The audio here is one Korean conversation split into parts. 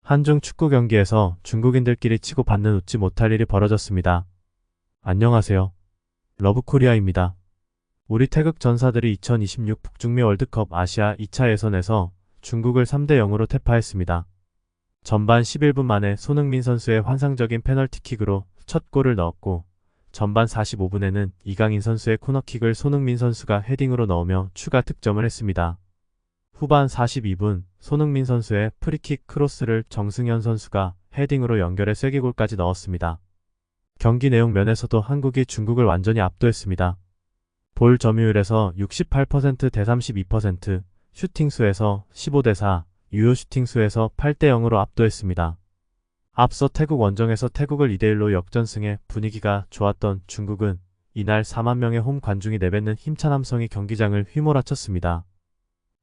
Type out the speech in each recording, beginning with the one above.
한중 축구 경기에서 중국인들끼리 치고받는 웃지 못할 일이 벌어졌습니다. 안녕하세요. 러브코리아입니다. 우리 태극 전사들이 2026 북중미 월드컵 아시아 2차 예선에서 중국을 3대0으로 태파했습니다. 전반 11분 만에 손흥민 선수의 환상적인 페널티킥으로 첫 골을 넣었고, 전반 45분에는 이강인 선수의 코너킥을 손흥민 선수가 헤딩으로 넣으며 추가 득점을 했습니다. 후반 42분 손흥민 선수의 프리킥 크로스를 정승현 선수가 헤딩으로 연결해 쐐기골까지 넣었습니다. 경기 내용 면에서도 한국이 중국을 완전히 압도했습니다. 볼 점유율에서 68% 대 32%, 슈팅수에서 15대4, 유효 슈팅수에서 8대0으로 압도했습니다. 앞서 태국 원정에서 태국을 2대1로 역전승해 분위기가 좋았던 중국은 이날 4만 명의 홈 관중이 내뱉는 힘찬 함성이 경기장을 휘몰아쳤습니다.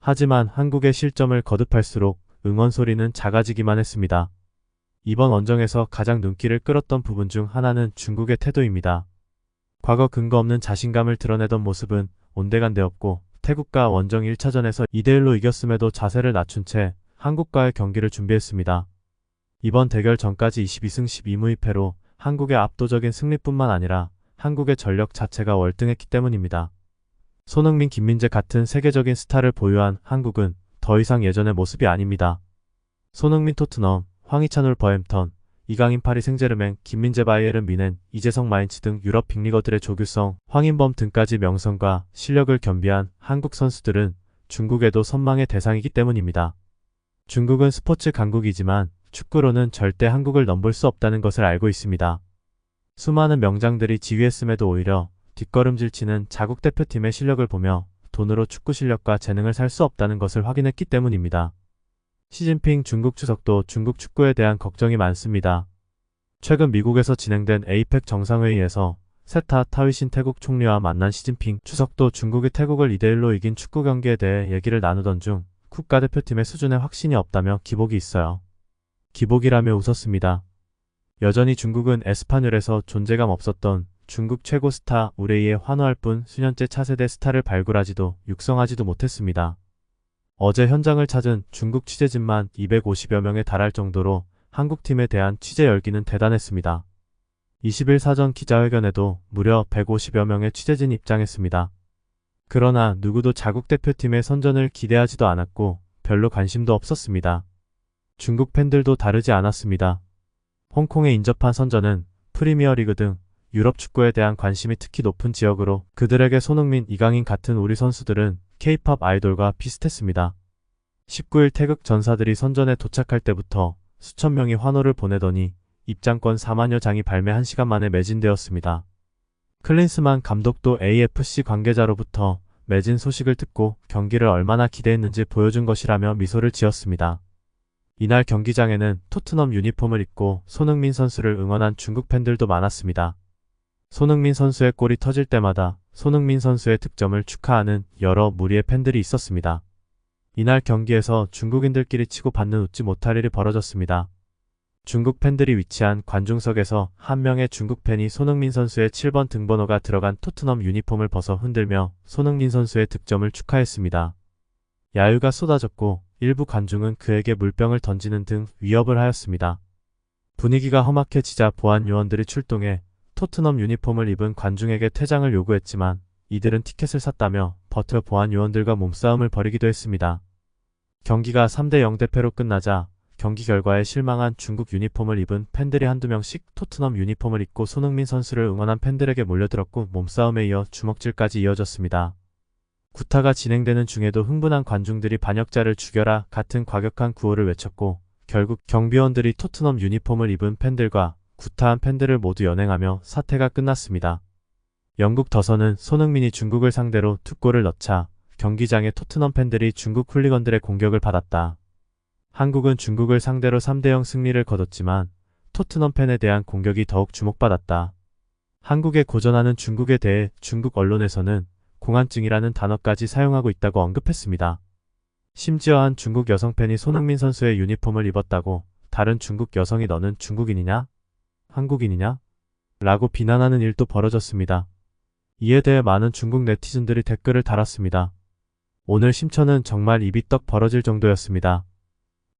하지만 한국의 실점을 거듭할수록 응원 소리는 작아지기만 했습니다. 이번 원정에서 가장 눈길을 끌었던 부분 중 하나는 중국의 태도입니다. 과거 근거 없는 자신감을 드러내던 모습은 온데간데없고, 태국과 원정 1차전에서 2대1로 이겼음에도 자세를 낮춘 채 한국과의 경기를 준비했습니다. 이번 대결 전까지 22승 12무 2패로 한국의 압도적인 승리뿐만 아니라 한국의 전력 자체가 월등했기 때문입니다. 손흥민, 김민재 같은 세계적인 스타를 보유한 한국은 더 이상 예전의 모습이 아닙니다. 손흥민 토트넘, 황희찬 울버햄턴, 이강인 파리 생제르맹, 김민재 바이에른 뮌헨, 이재성 마인츠 등 유럽 빅리거들의 조규성, 황인범 등까지 명성과 실력을 겸비한 한국 선수들은 중국에도 선망의 대상이기 때문입니다. 중국은 스포츠 강국이지만 축구로는 절대 한국을 넘볼 수 없다는 것을 알고 있습니다. 수많은 명장들이 지휘했음에도 오히려 뒷걸음질 치는 자국 대표팀의 실력을 보며 돈으로 축구 실력과 재능을 살 수 없다는 것을 확인했기 때문입니다. 시진핑 중국 주석도 중국 축구에 대한 걱정이 많습니다. 최근 미국에서 진행된 에이펙 정상회의에서 세타 타위신 태국 총리와 만난 시진핑 주석도 중국이 태국을 2대1로 이긴 축구 경기에 대해 얘기를 나누던 중 국가대표팀의 수준에 확신이 없다며 기복이 있어요. 기복이라며 웃었습니다. 여전히 중국은 에스파뇰에서 존재감 없었던 중국 최고 스타 우레이에 환호할 뿐 수년째 차세대 스타를 발굴하지도 육성하지도 못했습니다. 어제 현장을 찾은 중국 취재진만 250여 명에 달할 정도로 한국팀에 대한 취재 열기는 대단했습니다. 20일 사전 기자회견에도 무려 150여 명의 취재진이 입장했습니다. 그러나 누구도 자국 대표팀의 선전을 기대하지도 않았고 별로 관심도 없었습니다. 중국 팬들도 다르지 않았습니다. 홍콩에 인접한 선전은 프리미어리그 등 유럽 축구에 대한 관심이 특히 높은 지역으로 그들에게 손흥민, 이강인 같은 우리 선수들은 K-팝 아이돌과 비슷했습니다. 19일 태극 전사들이 선전에 도착할 때부터 수천 명이 환호를 보내더니 입장권 4만여 장이 발매 1시간 만에 매진되었습니다. 클린스만 감독도 AFC 관계자로부터 매진 소식을 듣고 경기를 얼마나 기대했는지 보여준 것이라며 미소를 지었습니다. 이날 경기장에는 토트넘 유니폼을 입고 손흥민 선수를 응원한 중국 팬들도 많았습니다. 손흥민 선수의 골이 터질 때마다 손흥민 선수의 득점을 축하하는 여러 무리의 팬들이 있었습니다. 이날 경기에서 중국인들끼리 치고받는 웃지 못할 일이 벌어졌습니다. 중국 팬들이 위치한 관중석에서 한 명의 중국 팬이 손흥민 선수의 7번 등번호가 들어간 토트넘 유니폼을 벗어 흔들며 손흥민 선수의 득점을 축하했습니다. 야유가 쏟아졌고 일부 관중은 그에게 물병을 던지는 등 위협을 하였습니다. 분위기가 험악해지자 보안 요원들이 출동해 토트넘 유니폼을 입은 관중에게 퇴장을 요구했지만 이들은 티켓을 샀다며 버텨 보안 요원들과 몸싸움을 벌이기도 했습니다. 경기가 3대0 대패로 끝나자 경기 결과에 실망한 중국 유니폼을 입은 팬들이 한두 명씩 토트넘 유니폼을 입고 손흥민 선수를 응원한 팬들에게 몰려들었고 몸싸움에 이어 주먹질까지 이어졌습니다. 구타가 진행되는 중에도 흥분한 관중들이 반역자를 죽여라 같은 과격한 구호를 외쳤고 결국 경비원들이 토트넘 유니폼을 입은 팬들과 구타한 팬들을 모두 연행하며 사태가 끝났습니다. 영국 더선은 손흥민이 중국을 상대로 2골을 넣자 경기장의 토트넘 팬들이 중국 훌리건들의 공격을 받았다. 한국은 중국을 상대로 3대0 승리를 거뒀지만 토트넘 팬에 대한 공격이 더욱 주목받았다. 한국에 고전하는 중국에 대해 중국 언론에서는 공안증이라는 단어까지 사용하고 있다고 언급했습니다. 심지어 한 중국 여성 팬이 손흥민 선수의 유니폼을 입었다고 다른 중국 여성이 너는 중국인이냐? 한국인이냐? 라고 비난하는 일도 벌어졌습니다. 이에 대해 많은 중국 네티즌들이 댓글을 달았습니다. 오늘 심천은 정말 입이 떡 벌어질 정도였습니다.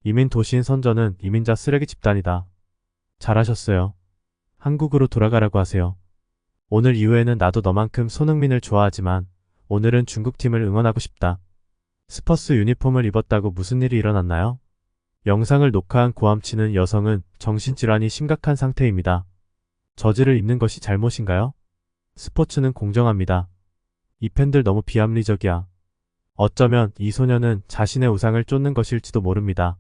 이민 도시인 선전은 이민자 쓰레기 집단이다. 잘하셨어요. 한국으로 돌아가라고 하세요. 오늘 이후에는 나도 너만큼 손흥민을 좋아하지만 오늘은 중국팀을 응원하고 싶다. 스퍼스 유니폼을 입었다고 무슨 일이 일어났나요? 영상을 녹화한 고함치는 여성은 정신질환이 심각한 상태입니다. 저지를 입는 것이 잘못인가요? 스포츠는 공정합니다. 이 팬들 너무 비합리적이야. 어쩌면 이 소녀는 자신의 우상을 쫓는 것일지도 모릅니다.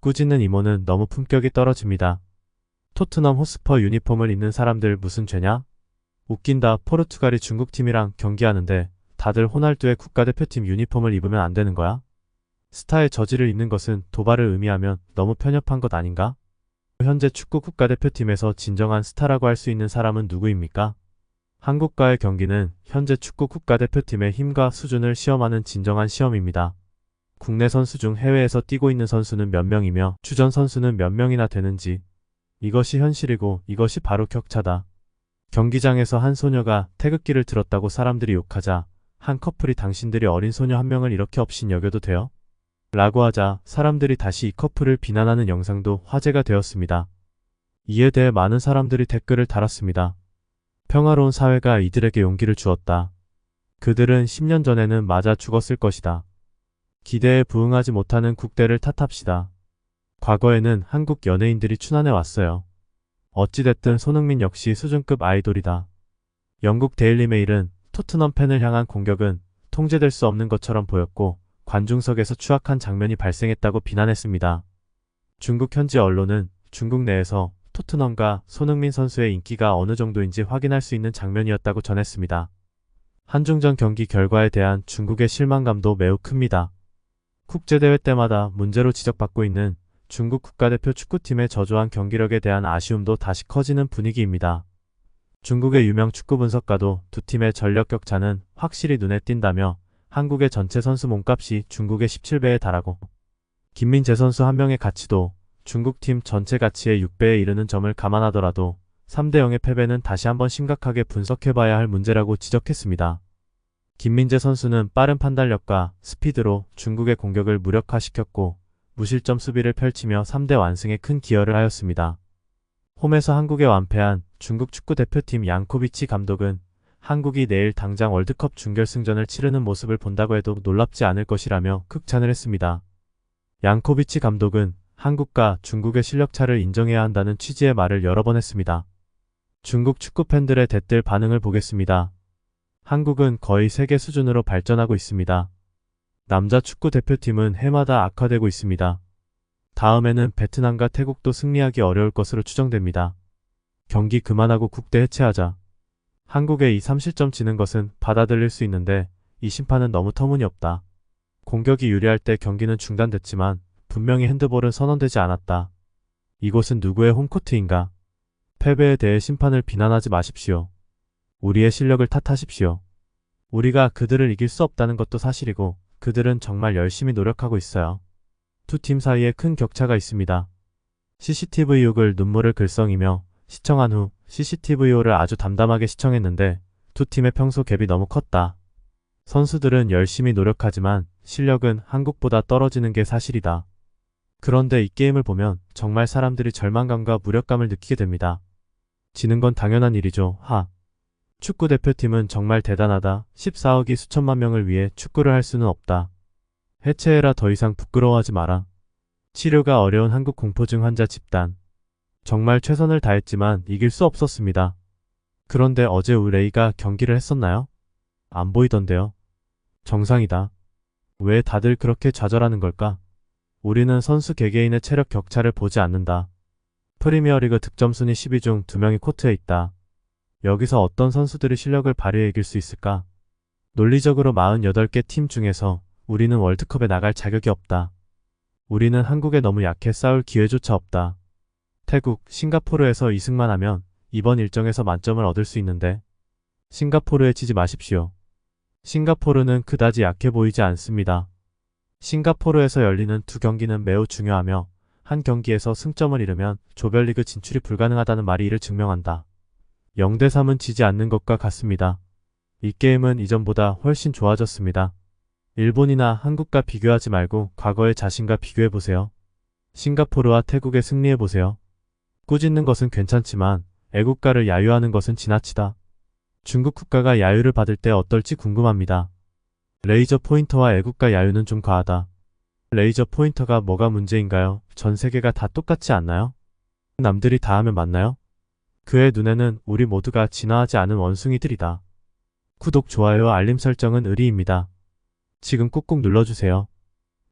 꾸짖는 이모는 너무 품격이 떨어집니다. 토트넘 호스퍼 유니폼을 입는 사람들 무슨 죄냐? 웃긴다. 포르투갈이 중국팀이랑 경기하는데 다들 호날두의 국가대표팀 유니폼을 입으면 안 되는 거야? 스타의 저지를 입는 것은 도발을 의미하면 너무 편협한 것 아닌가? 현재 축구 국가대표팀에서 진정한 스타라고 할 수 있는 사람은 누구입니까? 한국과의 경기는 현재 축구 국가대표팀의 힘과 수준을 시험하는 진정한 시험입니다. 국내 선수 중 해외에서 뛰고 있는 선수는 몇 명이며 주전 선수는 몇 명이나 되는지. 이것이 현실이고 이것이 바로 격차다. 경기장에서 한 소녀가 태극기를 들었다고 사람들이 욕하자 한 커플이 당신들이 어린 소녀 한 명을 이렇게 업신 여겨도 돼요? 라고 하자 사람들이 다시 이 커플을 비난하는 영상도 화제가 되었습니다. 이에 대해 많은 사람들이 댓글을 달았습니다. 평화로운 사회가 이들에게 용기를 주었다. 그들은 10년 전에는 맞아 죽었을 것이다. 기대에 부응하지 못하는 국대를 탓합시다. 과거에는 한국 연예인들이 춘환해 왔어요. 어찌됐든 손흥민 역시 수준급 아이돌이다. 영국 데일리메일은 토트넘 팬을 향한 공격은 통제될 수 없는 것처럼 보였고 관중석에서 추악한 장면이 발생했다고 비난했습니다. 중국 현지 언론은 중국 내에서 토트넘과 손흥민 선수의 인기가 어느 정도인지 확인할 수 있는 장면이었다고 전했습니다. 한중전 경기 결과에 대한 중국의 실망감도 매우 큽니다. 국제대회 때마다 문제로 지적받고 있는 중국 국가대표 축구팀의 저조한 경기력에 대한 아쉬움도 다시 커지는 분위기입니다. 중국의 유명 축구 분석가도 두 팀의 전력 격차는 확실히 눈에 띈다며 한국의 전체 선수 몸값이 중국의 17배에 달하고 김민재 선수 한 명의 가치도 중국팀 전체 가치의 6배에 이르는 점을 감안하더라도 3대0의 패배는 다시 한번 심각하게 분석해봐야 할 문제라고 지적했습니다. 김민재 선수는 빠른 판단력과 스피드로 중국의 공격을 무력화시켰고 무실점 수비를 펼치며 3대 완승에 큰 기여를 하였습니다. 홈에서 한국에 완패한 중국 축구대표팀 양코비치 감독은 한국이 내일 당장 월드컵 준결승전을 치르는 모습을 본다고 해도 놀랍지 않을 것이라며 극찬을 했습니다. 양코비치 감독은 한국과 중국의 실력차를 인정해야 한다는 취지의 말을 여러 번 했습니다. 중국 축구 팬들의 댓글 반응을 보겠습니다. 한국은 거의 세계 수준으로 발전하고 있습니다. 남자 축구 대표팀은 해마다 악화되고 있습니다. 다음에는 베트남과 태국도 승리하기 어려울 것으로 추정됩니다. 경기 그만하고 국대 해체하자. 한국의 이 3실점 지는 것은 받아들일 수 있는데 이 심판은 너무 터무니없다. 공격이 유리할 때 경기는 중단됐지만 분명히 핸드볼은 선언되지 않았다. 이곳은 누구의 홈코트인가? 패배에 대해 심판을 비난하지 마십시오. 우리의 실력을 탓하십시오. 우리가 그들을 이길 수 없다는 것도 사실이고 그들은 정말 열심히 노력하고 있어요. 두 팀 사이에 큰 격차가 있습니다. CCTV6을 눈물을 글썽이며 시청한 후 CCTV5를 아주 담담하게 시청했는데 두 팀의 평소 갭이 너무 컸다. 선수들은 열심히 노력하지만 실력은 한국보다 떨어지는 게 사실이다. 그런데 이 게임을 보면 정말 사람들이 절망감과 무력감을 느끼게 됩니다. 지는 건 당연한 일이죠. 축구 대표팀은 정말 대단하다. 14억이 수천만 명을 위해 축구를 할 수는 없다. 해체해라. 더 이상 부끄러워하지 마라. 치료가 어려운 한국 공포증 환자 집단. 정말 최선을 다했지만 이길 수 없었습니다. 그런데 어제 우레이가 경기를 했었나요? 안 보이던데요. 정상이다. 왜 다들 그렇게 좌절하는 걸까? 우리는 선수 개개인의 체력 격차를 보지 않는다. 프리미어리그 득점 순위 10위 중 2명이 코트에 있다. 여기서 어떤 선수들이 실력을 발휘해 이길 수 있을까? 논리적으로 48개 팀 중에서 우리는 월드컵에 나갈 자격이 없다. 우리는 한국에 너무 약해 싸울 기회조차 없다. 태국, 싱가포르에서 2승만 하면 이번 일정에서 만점을 얻을 수 있는데 싱가포르에 지지 마십시오. 싱가포르는 그다지 약해 보이지 않습니다. 싱가포르에서 열리는 두 경기는 매우 중요하며 한 경기에서 승점을 잃으면 조별리그 진출이 불가능하다는 말이 이를 증명한다. 0대3은 지지 않는 것과 같습니다. 이 게임은 이전보다 훨씬 좋아졌습니다. 일본이나 한국과 비교하지 말고 과거의 자신과 비교해보세요. 싱가포르와 태국에 승리해보세요. 꾸짖는 것은 괜찮지만 애국가를 야유하는 것은 지나치다. 중국 국가가 야유를 받을 때 어떨지 궁금합니다. 레이저 포인터와 애국가 야유는 좀 과하다. 레이저 포인터가 뭐가 문제인가요? 전 세계가 다 똑같지 않나요? 남들이 다 하면 맞나요? 그의 눈에는 우리 모두가 진화하지 않은 원숭이들이다. 구독, 좋아요, 알림 설정은 의리입니다. 지금 꾹꾹 눌러주세요.